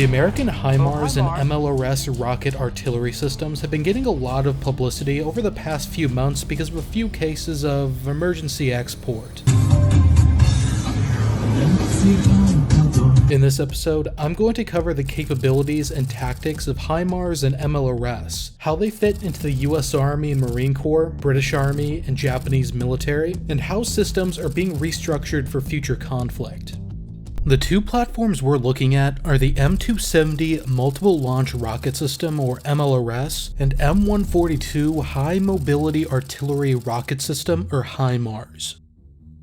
The American HIMARS and MLRS rocket artillery systems have been getting a lot of publicity over the past few months because of a few cases of emergency export. In this episode, I'm going to cover the capabilities and tactics of HIMARS and MLRS, how they fit into the US Army and Marine Corps, British Army, and Japanese military, and how systems are being restructured for future conflict. The two platforms we're looking at are the M270 Multiple Launch Rocket System, or MLRS, and M142 High Mobility Artillery Rocket System, or HIMARS.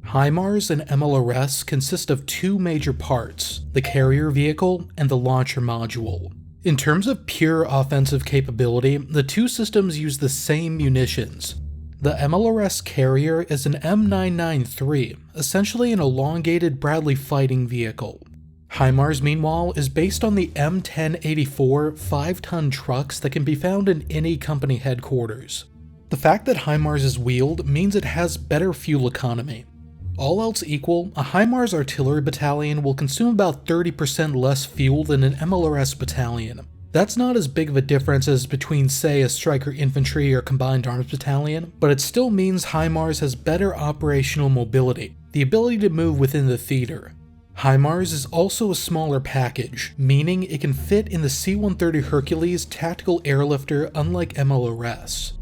HIMARS and MLRS consist of two major parts, the carrier vehicle and the launcher module. In terms of pure offensive capability, the two systems use the same munitions. The MLRS carrier is an M993, essentially an elongated Bradley fighting vehicle. HIMARS, meanwhile, is based on the M1084 5-ton trucks that can be found in any company headquarters. The fact that HIMARS is wheeled means it has better fuel economy. All else equal, a HIMARS artillery battalion will consume about 30% less fuel than an MLRS battalion. That's not as big of a difference as between, say, a Striker Infantry or Combined Arms Battalion, but it still means HIMARS has better operational mobility, the ability to move within the theater. HIMARS is also a smaller package, meaning it can fit in the C-130 Hercules tactical airlifter unlike MLRS.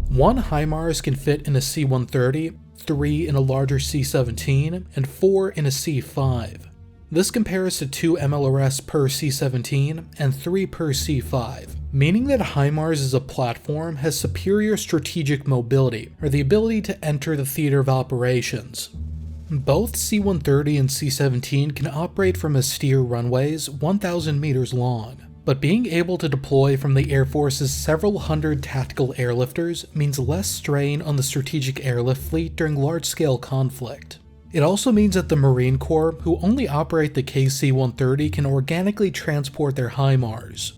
One HIMARS can fit in a C-130, 3 in a larger C-17, and 4 in a C-5. This compares to 2 MLRS per C-17 and 3 per C-5, meaning that HIMARS as a platform has superior strategic mobility, or the ability to enter the theater of operations. Both C-130 and C-17 can operate from austere runways 1,000 meters long, but being able to deploy from the Air Force's several hundred tactical airlifters means less strain on the strategic airlift fleet during large-scale conflict. It also means that the Marine Corps, who only operate the KC-130, can organically transport their HIMARS.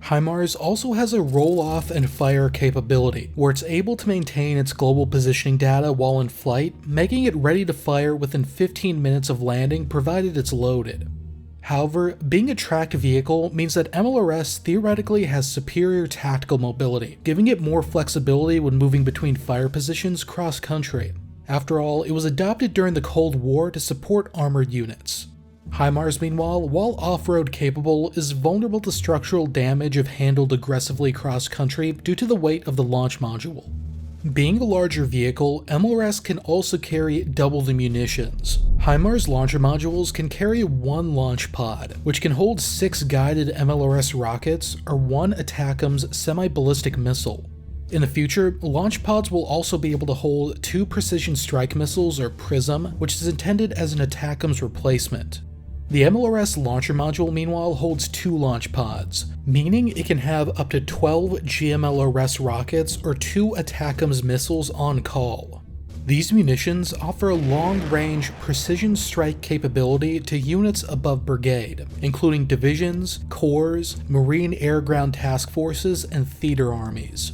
HIMARS also has a roll-off and fire capability, where it's able to maintain its global positioning data while in flight, making it ready to fire within 15 minutes of landing provided it's loaded. However, being a tracked vehicle means that MLRS theoretically has superior tactical mobility, giving it more flexibility when moving between fire positions cross-country. After all, it was adopted during the Cold War to support armored units. HIMARS, meanwhile, while off-road capable, is vulnerable to structural damage if handled aggressively cross-country due to the weight of the launch module. Being a larger vehicle, MLRS can also carry double the munitions. HIMARS launcher modules can carry one launch pod, which can hold 6 guided MLRS rockets or 1 ATACMS semi-ballistic missile. In the future, launch pods will also be able to hold 2 precision strike missiles or PRISM, which is intended as an ATACMS replacement. The MLRS launcher module, meanwhile, holds 2 launch pods, meaning it can have up to 12 GMLRS rockets or 2 ATACMS missiles on call. These munitions offer a long-range precision strike capability to units above Brigade, including divisions, corps, Marine Air-Ground Task Forces, and theater armies.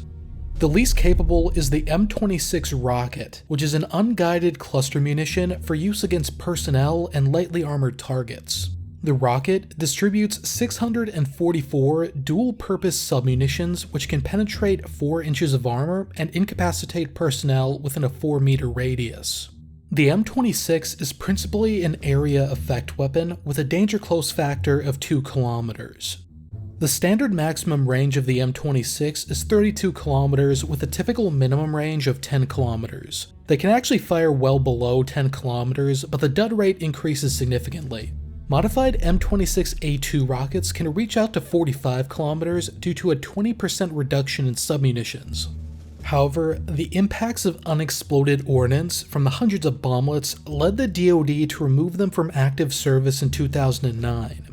The least capable is the M26 Rocket, which is an unguided cluster munition for use against personnel and lightly armored targets. The rocket distributes 644 dual-purpose submunitions which can penetrate 4 inches of armor and incapacitate personnel within a 4-meter radius. The M26 is principally an area effect weapon with a danger close factor of 2 kilometers. The standard maximum range of the M26 is 32 kilometers with a typical minimum range of 10 kilometers. They can actually fire well below 10 kilometers, but the dud rate increases significantly. Modified M26A2 rockets can reach out to 45 kilometers due to a 20% reduction in submunitions. However, the impacts of unexploded ordnance from the hundreds of bomblets led the DoD to remove them from active service in 2009.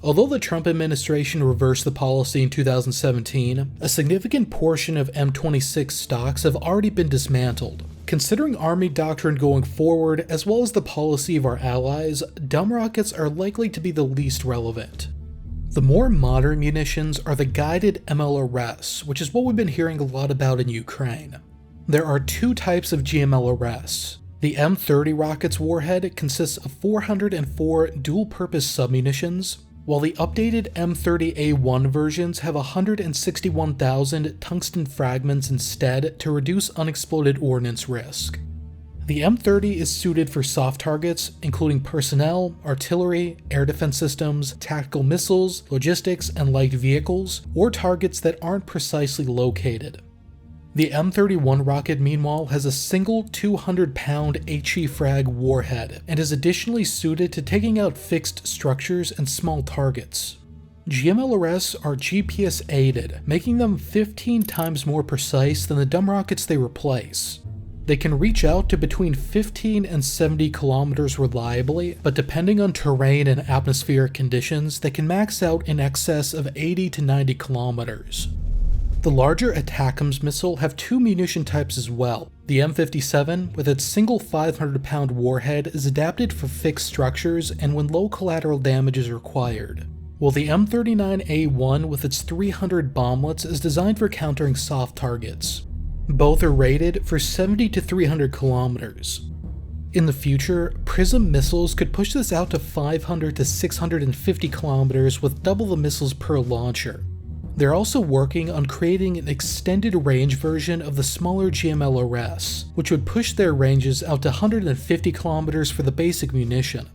Although the Trump administration reversed the policy in 2017, a significant portion of M26 stocks have already been dismantled. Considering Army doctrine going forward, as well as the policy of our allies, dumb rockets are likely to be the least relevant. The more modern munitions are the guided MLRS, which is what we've been hearing a lot about in Ukraine. There are 2 types of GMLRS. The M30 rocket's warhead consists of 404 dual-purpose submunitions. while the updated M30A1 versions have 161,000 tungsten fragments instead to reduce unexploded ordnance risk. The M30 is suited for soft targets, including personnel, artillery, air defense systems, tactical missiles, logistics, and light vehicles, or targets that aren't precisely located. The M31 rocket, meanwhile, has a single 200-pound HE-frag warhead, and is additionally suited to taking out fixed structures and small targets. GMLRS are GPS-aided, making them 15 times more precise than the dumb rockets they replace. They can reach out to between 15 and 70 kilometers reliably, but depending on terrain and atmospheric conditions, they can max out in excess of 80 to 90 kilometers. The larger ATACMS missile have two munition types as well. The M57, with its single 500-pound warhead, is adapted for fixed structures and when low collateral damage is required, while the M39A1 with its 300 bomblets is designed for countering soft targets. Both are rated for 70 to 300 kilometers. In the future, PRISM missiles could push this out to 500 to 650 kilometers with double the missiles per launcher. They're also working on creating an extended range version of the smaller GMLRS, which would push their ranges out to 150 kilometers for the basic munition.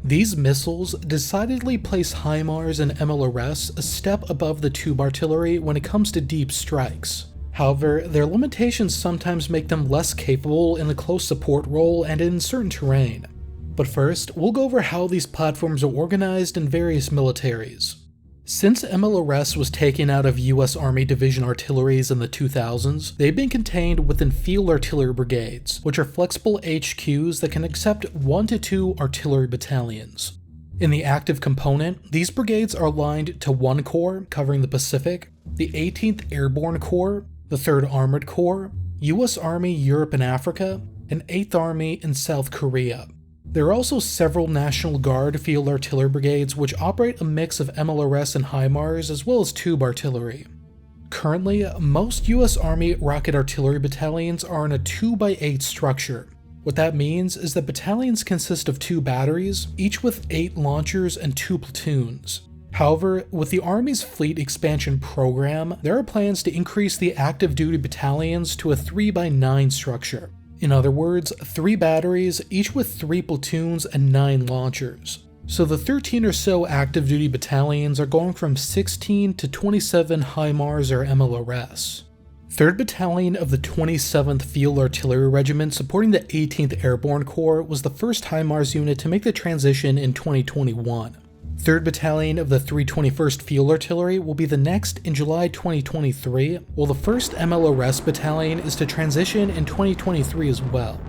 These missiles decidedly place HIMARS and MLRS a step above the tube artillery when it comes to deep strikes. However, their limitations sometimes make them less capable in the close support role and in certain terrain. But first, we'll go over how these platforms are organized in various militaries. Since MLRS was taken out of US Army Division artilleries in the 2000s, they've been contained within field artillery brigades, which are flexible HQs that can accept 1 to 2 artillery battalions. In the active component, these brigades are aligned to 1 Corps, covering the Pacific, the 18th Airborne Corps, the 3rd Armored Corps, US Army Europe and Africa, and 8th Army in South Korea. There are also several National Guard field artillery brigades which operate a mix of MLRS and HIMARS as well as tube artillery. Currently, most US Army rocket artillery battalions are in a 2x8 structure. What that means is that battalions consist of 2 batteries, each with 8 launchers and 2 platoons. However, with the Army's fleet expansion program, there are plans to increase the active duty battalions to a 3x9 structure. In other words, 3 batteries, each with 3 platoons and 9 launchers. So the 13 or so active duty battalions are going from 16 to 27 HIMARS or MLRS. 3rd Battalion of the 27th Field Artillery Regiment supporting the 18th Airborne Corps was the first HIMARS unit to make the transition in 2021. 3rd Battalion of the 321st Field Artillery will be the next in July 2023, while the 1st MLRS Battalion is to transition in 2023 as well.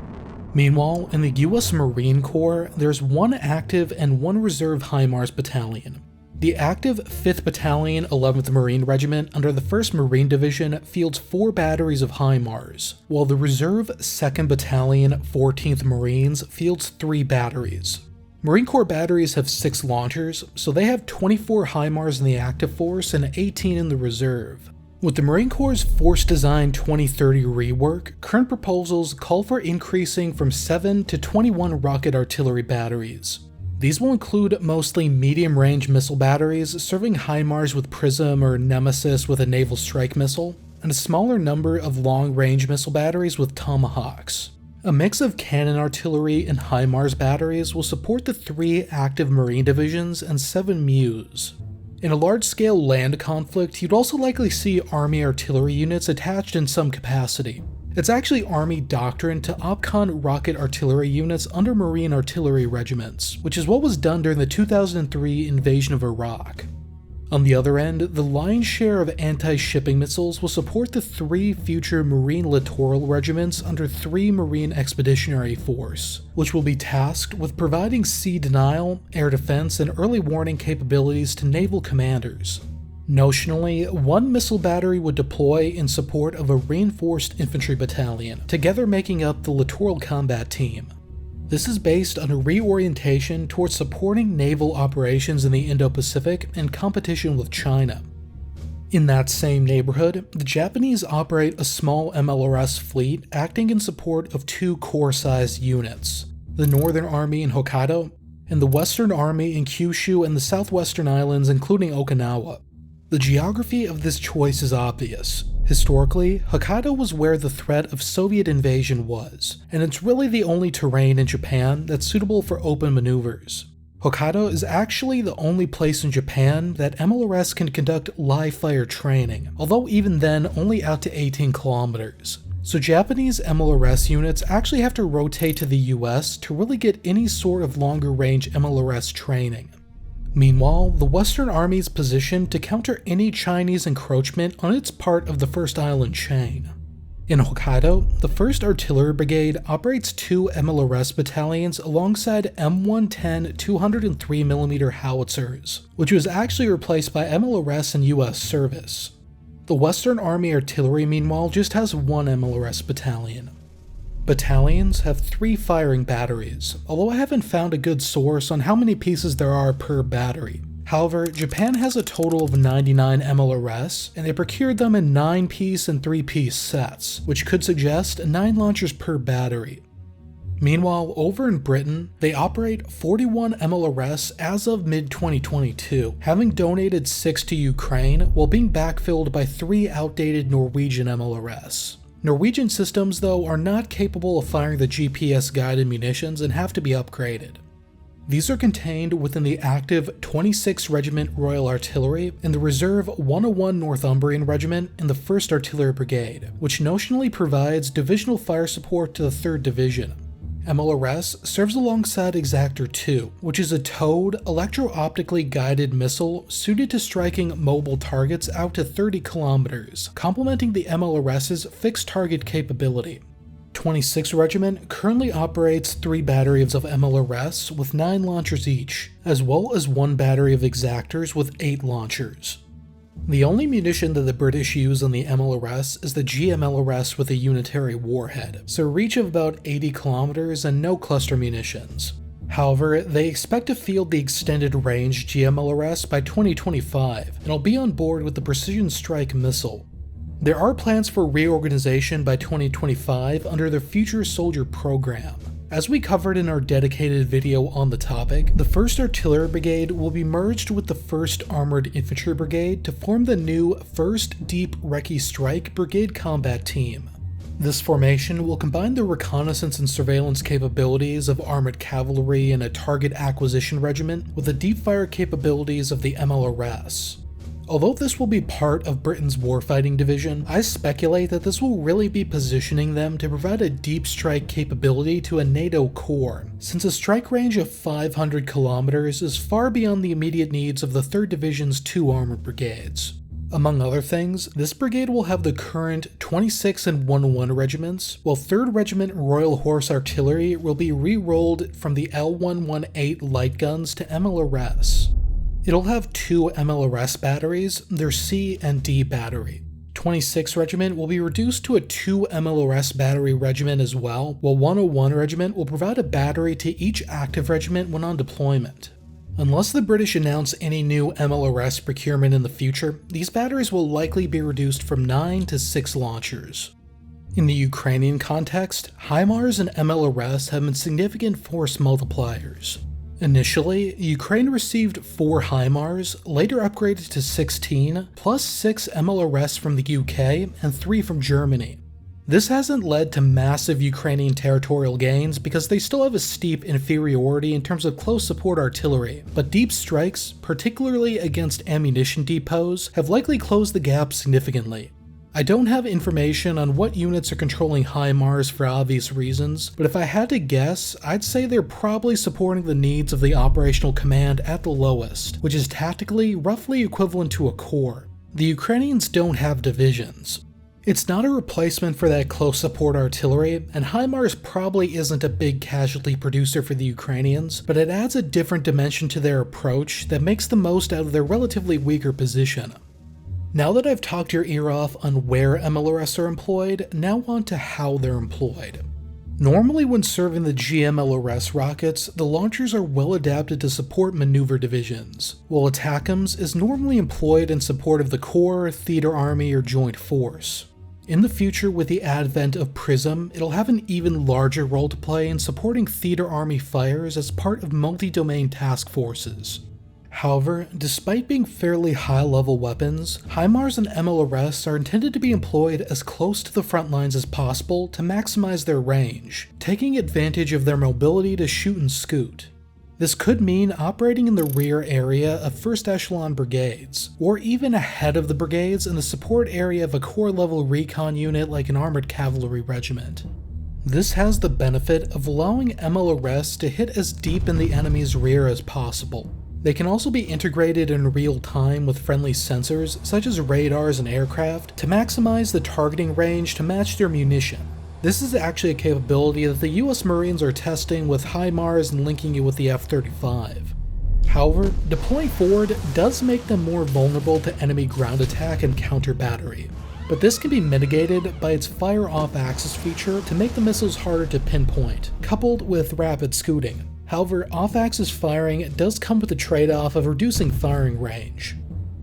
Meanwhile, in the US Marine Corps, there's 1 active and 1 reserve HIMARS battalion. The active 5th Battalion 11th Marine Regiment under the 1st Marine Division fields 4 batteries of HIMARS, while the reserve 2nd Battalion 14th Marines fields 3 batteries. Marine Corps batteries have 6 launchers, so they have 24 HIMARS in the active force and 18 in the reserve. With the Marine Corps' Force Design 2030 rework, current proposals call for increasing from 7 to 21 rocket artillery batteries. These will include mostly medium-range missile batteries serving HIMARS with PRISM or Nemesis with a naval strike missile, and a smaller number of long-range missile batteries with Tomahawks. A mix of cannon artillery and HIMARS batteries will support the 3 active Marine divisions and 7 MEUs. In a large-scale land conflict, you'd also likely see Army artillery units attached in some capacity. It's actually Army doctrine to OPCON rocket artillery units under Marine artillery regiments, which is what was done during the 2003 invasion of Iraq. On the other end, the lion's share of anti-shipping missiles will support the 3 future Marine littoral regiments under 3 Marine Expeditionary Force, which will be tasked with providing sea denial, air defense, and early warning capabilities to naval commanders. Notionally, 1 missile battery would deploy in support of a reinforced infantry battalion, together making up the littoral combat team. This is based on a reorientation towards supporting naval operations in the Indo-Pacific and competition with China. In that same neighborhood, the Japanese operate a small MLRS fleet acting in support of 2 Corps-sized units, the Northern Army in Hokkaido and the Western Army in Kyushu and the southwestern islands including Okinawa. The geography of this choice is obvious. Historically, Hokkaido was where the threat of Soviet invasion was, and it's really the only terrain in Japan that's suitable for open maneuvers. Hokkaido is actually the only place in Japan that MLRS can conduct live fire training, although even then only out to 18 kilometers. So Japanese MLRS units actually have to rotate to the US to really get any sort of longer range MLRS training. Meanwhile, the Western Army is positioned to counter any Chinese encroachment on its part of the first island chain. In Hokkaido, the 1st Artillery Brigade operates 2 MLRS battalions alongside M110 203mm howitzers, which was actually replaced by MLRS in US service. The Western Army Artillery, meanwhile, just has 1 MLRS battalion. Battalions have 3 firing batteries, although I haven't found a good source on how many pieces there are per battery. However, Japan has a total of 99 MLRS, and they procured them in 9-piece and 3-piece sets, which could suggest 9 launchers per battery. Meanwhile, over in Britain, they operate 41 MLRS as of mid-2022, having donated 6 to Ukraine while being backfilled by 3 outdated Norwegian MLRS. Norwegian systems, though, are not capable of firing the GPS-guided munitions and have to be upgraded. These are contained within the active 26th Regiment Royal Artillery and the reserve 101 Northumbrian Regiment in the 1st Artillery Brigade, which notionally provides divisional fire support to the 3rd Division. MLRS serves alongside Exactor 2, which is a towed, electro-optically guided missile suited to striking mobile targets out to 30 kilometers, complementing the MLRS's fixed target capability. 26th Regiment currently operates 3 batteries of MLRS with 9 launchers each, as well as 1 battery of Exactors with 8 launchers. The only munition that the British use on the MLRS is the GMLRS with a unitary warhead, so a reach of about 80 kilometers and no cluster munitions. However, they expect to field the extended range GMLRS by 2025, and will be on board with the Precision Strike missile. There are plans for reorganization by 2025 under the Future Soldier program. As we covered in our dedicated video on the topic, the 1st Artillery Brigade will be merged with the 1st Armored Infantry Brigade to form the new 1st Deep Recce Strike Brigade Combat Team. This formation will combine the reconnaissance and surveillance capabilities of Armored Cavalry and a Target Acquisition Regiment with the deep fire capabilities of the MLRS. Although this will be part of Britain's warfighting division, I speculate that this will really be positioning them to provide a deep strike capability to a NATO corps, since a strike range of 500 kilometers is far beyond the immediate needs of the 3rd Division's 2 armored brigades. Among other things, this brigade will have the current 26 and 101 regiments, while 3rd Regiment Royal Horse Artillery will be re-rolled from the L118 light guns to MLRS. It'll have 2 MLRS batteries, their C and D battery. 26th Regiment will be reduced to a 2 MLRS battery regiment as well, while 101 Regiment will provide a battery to each active regiment when on deployment. Unless the British announce any new MLRS procurement in the future, these batteries will likely be reduced from 9 to 6 launchers. In the Ukrainian context, HIMARS and MLRS have been significant force multipliers. Initially, Ukraine received 4 HIMARS, later upgraded to 16, plus 6 MLRS from the UK and 3 from Germany. This hasn't led to massive Ukrainian territorial gains because they still have a steep inferiority in terms of close support artillery, but deep strikes, particularly against ammunition depots, have likely closed the gap significantly. I don't have information on what units are controlling HIMARS for obvious reasons, but if I had to guess, I'd say they're probably supporting the needs of the operational command at the lowest, which is tactically roughly equivalent to a corps. The Ukrainians don't have divisions. It's not a replacement for that close support artillery, and HIMARS probably isn't a big casualty producer for the Ukrainians, but it adds a different dimension to their approach that makes the most out of their relatively weaker position. Now that I've talked your ear off on where MLRS are employed, now on to how they're employed. Normally when serving the GMLRS rockets, the launchers are well adapted to support maneuver divisions, while ATACMS is normally employed in support of the Corps, Theater Army, or Joint Force. In the future, with the advent of PRISM, it'll have an even larger role to play in supporting theater army fires as part of multi-domain task forces. However, despite being fairly high-level weapons, HIMARS and MLRS are intended to be employed as close to the front lines as possible to maximize their range, taking advantage of their mobility to shoot and scoot. This could mean operating in the rear area of first echelon brigades, or even ahead of the brigades in the support area of a core-level recon unit like an armored cavalry regiment. This has the benefit of allowing MLRS to hit as deep in the enemy's rear as possible. They can also be integrated in real time with friendly sensors such as radars and aircraft to maximize the targeting range to match their munition. This is actually a capability that the US Marines are testing with HIMARS and linking it with the F-35. However, deploying forward does make them more vulnerable to enemy ground attack and counter battery, but this can be mitigated by its fire off-axis feature to make the missiles harder to pinpoint, coupled with rapid scooting. However, off-axis firing does come with the trade-off of reducing firing range.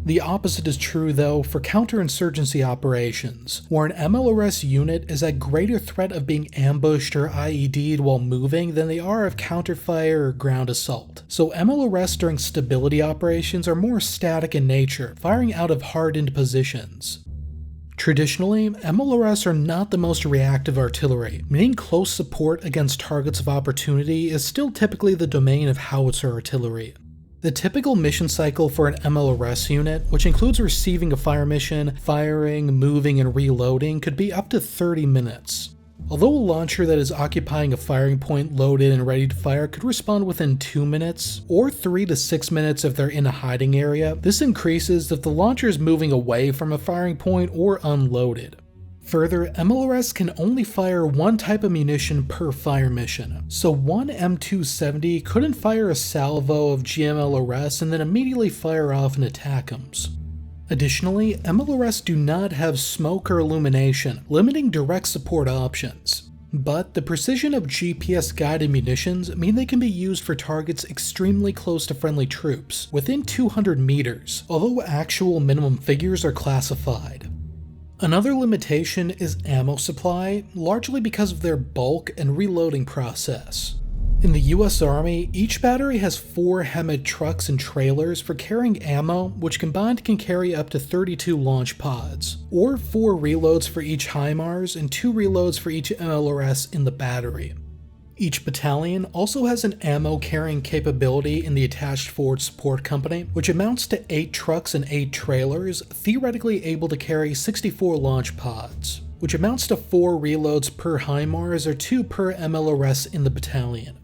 The opposite is true though for counterinsurgency operations, where an MLRS unit is at greater threat of being ambushed or IED'd while moving than they are of counterfire or ground assault. So MLRS during stability operations are more static in nature, firing out of hardened positions. Traditionally, MLRS are not the most reactive artillery, meaning close support against targets of opportunity is still typically the domain of howitzer artillery. The typical mission cycle for an MLRS unit, which includes receiving a fire mission, firing, moving, and reloading, could be up to 30 minutes. Although a launcher that is occupying a firing point loaded and ready to fire could respond within 2 minutes, or 3 to 6 minutes if they're in a hiding area, this increases if the launcher is moving away from a firing point or unloaded. Further, MLRS can only fire one type of munition per fire mission, so one M270 couldn't fire a salvo of GMLRS and then immediately fire off an ATACMS. Additionally, MLRS do not have smoke or illumination, limiting direct support options. But the precision of GPS-guided munitions mean they can be used for targets extremely close to friendly troops, within 200 meters, although actual minimum figures are classified. Another limitation is ammo supply, largely because of their bulk and reloading process. In the US Army, each battery has 4 HEMID trucks and trailers for carrying ammo, which combined can carry up to 32 launch pods, or 4 reloads for each HIMARS and 2 reloads for each MLRS in the battery. Each battalion also has an ammo carrying capability in the attached forward support company, which amounts to 8 trucks and 8 trailers, theoretically able to carry 64 launch pods, which amounts to 4 reloads per HIMARS or 2 per MLRS in the battalion.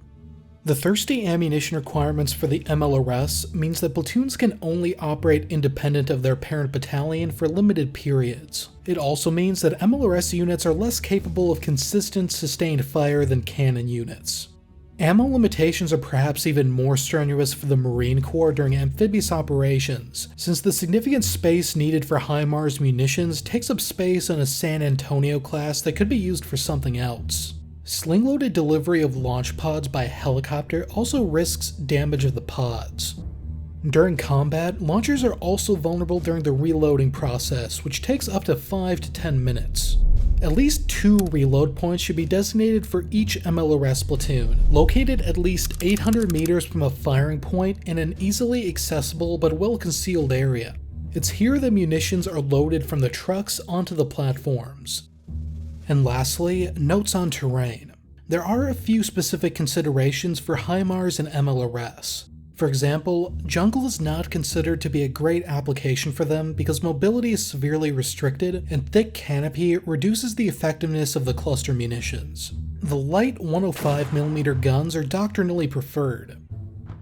The thirsty ammunition requirements for the MLRS means that platoons can only operate independent of their parent battalion for limited periods. It also means that MLRS units are less capable of consistent sustained fire than cannon units. Ammo limitations are perhaps even more strenuous for the Marine Corps during amphibious operations, since the significant space needed for HIMARS munitions takes up space on a San Antonio class that could be used for something else. Sling-loaded delivery of launch pods by helicopter also risks damage of the pods. During combat, launchers are also vulnerable during the reloading process, which takes up to 5 to 10 minutes. At least 2 reload points should be designated for each MLRS platoon, located at least 800 meters from a firing point in an easily accessible but well-concealed area. It's here the munitions are loaded from the trucks onto the platforms. And lastly, notes on terrain. There are a few specific considerations for HIMARS and MLRS. For example, jungle is not considered to be a great application for them because mobility is severely restricted and thick canopy reduces the effectiveness of the cluster munitions. The light 105mm guns are doctrinally preferred.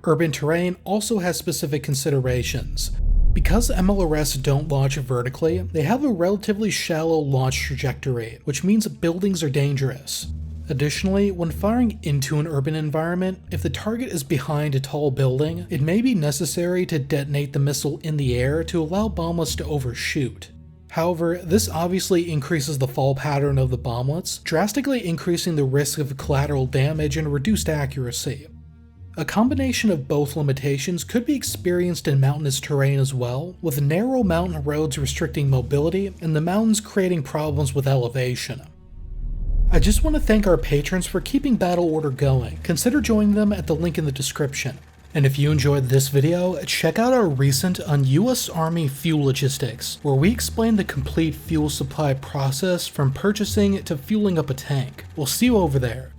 Urban terrain also has specific considerations. Because MLRS don't launch vertically, they have a relatively shallow launch trajectory, which means buildings are dangerous. Additionally, when firing into an urban environment, if the target is behind a tall building, it may be necessary to detonate the missile in the air to allow bomblets to overshoot. However, this obviously increases the fall pattern of the bomblets, drastically increasing the risk of collateral damage and reduced accuracy. A combination of both limitations could be experienced in mountainous terrain as well, with narrow mountain roads restricting mobility and the mountains creating problems with elevation. I just want to thank our patrons for keeping Battle Order going. Consider joining them at the link in the description. And if you enjoyed this video, check out our recent on US Army fuel logistics, where we explain the complete fuel supply process from purchasing to fueling up a tank. We'll see you over there.